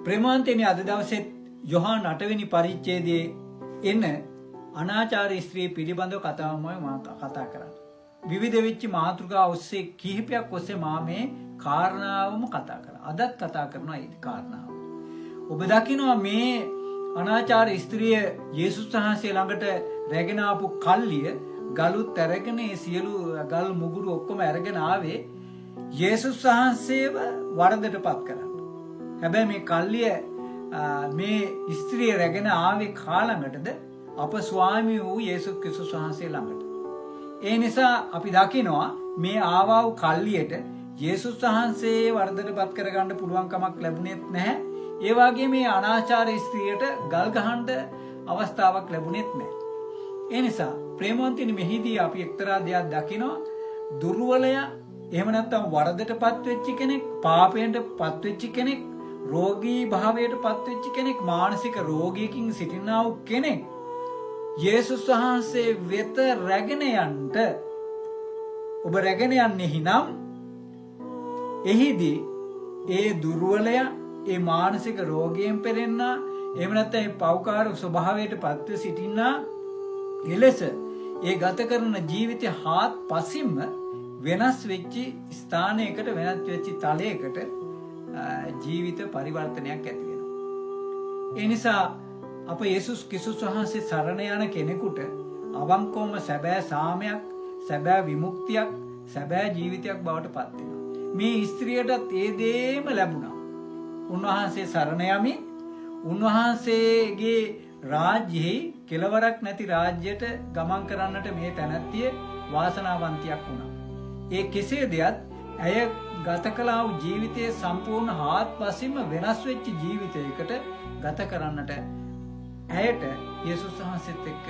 ප්‍රේමාන්තේනි අද දවසේ යොහාන් 8 වෙනි පරිච්ඡේදයේ එන අනාචාර ස්ත්‍රී පිළිබඳව කතාවමයි මම කතා කරන්නේ. විවිධ වෙච්ච මාතෘකා ඔස්සේ කිහිපයක් ඔස්සේ මා මේ කාරණාවම කතා කරා. අදත් කතා කරනවා ඒ කාරණාව. ඔබ දකිනවා මේ අනාචාර ස්ත්‍රිය යේසුස් වහන්සේ ළඟට රැගෙන ආපු කල්ලිය ගලුත් අරගෙන ඒ සියලු ගල් මුගුරු ඔක්කොම අරගෙන ආවේ යේසුස් වහන්සේව වරදටපත් කරන්න. හැබැයි මේ කල්ලිය මේ ස්ත්‍රිය රැගෙන ආවේ කාලඟටද අප ස්වාමී වූ යේසුස් ක්‍රිස්තුස් වහන්සේ ළඟට. ඒ නිසා අපි දකිනවා මේ ආවා වූ කල්ලියට යේසුස් වහන්සේ වරදටපත් කරගන්න පුළුවන් කමක් ලැබුණෙත් නැහැ. ඒ වගේ මේ අනාචාර ස්ත්‍රියට ගල් ගහන්න අවස්ථාවක් ලැබුණෙත් නැහැ. ඒ නිසා ප්‍රේමවන්තිනි මෙහිදී අපි එක්තරා දෙයක් දකිනවා. දුර්වලයා එහෙම නැත්නම් වරදටපත් වෙච්ච කෙනෙක්, පාපයෙන්ටපත් වෙච්ච කෙනෙක්, රෝගී භාවයටපත් වෙච්ච කෙනෙක්, මානසික රෝගියකින් සිටිනා වූ කෙනෙක් යේසුස් වහන්සේ වෙත රැගෙන යන්නට ඔබ රැගෙන යන්නේ නම් එහිදී ඒ දුර්වලයා, ඒ මානසික රෝගයෙන් පෙළෙන්නා, එහෙම නැත්නම් ඒ පෞකාර ස්වභාවයටපත් වෙ සිටිනා එලෙස ඒ ගත කරන ජීවිතය හාත්පසින්ම වෙනස් වෙච්ච ස්ථානයකට, වෙනස් වෙච්ච තලයකට ජීවිත පරිවර්තනයක් ඇති වෙනවා. ඒ නිසා අප යේසුස් ක්‍රිස්තුස් වහන්සේ සරණ යන කෙනෙකුට අවංකවම සැබෑ සාමයක්, සැබෑ විමුක්තියක්, සැබෑ ජීවිතයක් බවට පත් වෙනවා. මේ ස්ත්‍රියටත් ඒ දේම ලැබුණා. උන්වහන්සේ සරණ යමින් උන්වහන්සේගේ රාජ්‍යයේ කෙලවරක් නැති රාජ්‍යයට ගමන් කරන්නට මේ තැනැත්තිය වාසනාවන්තයක් වුණා. ඒ කෙසේ දෙයත් ඇය ගත කළා වූ ජීවිතයේ සම්පූර්ණ හාත්පසින්ම වෙනස් වෙච්ච ජීවිතයකට ගත කරන්නට ඇයට යේසුස් වහන්සේත් එක්ක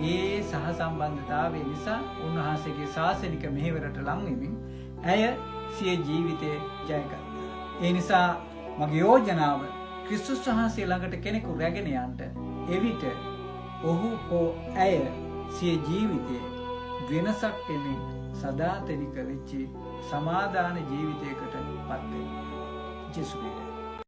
ඒ සහසම්බන්ධතාවය නිසා උන්වහන්සේගේ ශාසනික මෙහෙවරට ලං වෙමින් ඇය සිය ජීවිතය ජය ගත්තා. ඒ නිසා මගේ යෝජනාව ක්‍රිස්තුස් වහන්සේ ළඟට කෙනෙකු රැගෙන යන්න එවිට ඔහු හෝ ඇය සිය ජීවිතයේ වෙනසක් වෙමින් සදාතනික වෙච්ච සමාදාන ජීවිතයකට පත් වෙනවා. ජේසුස්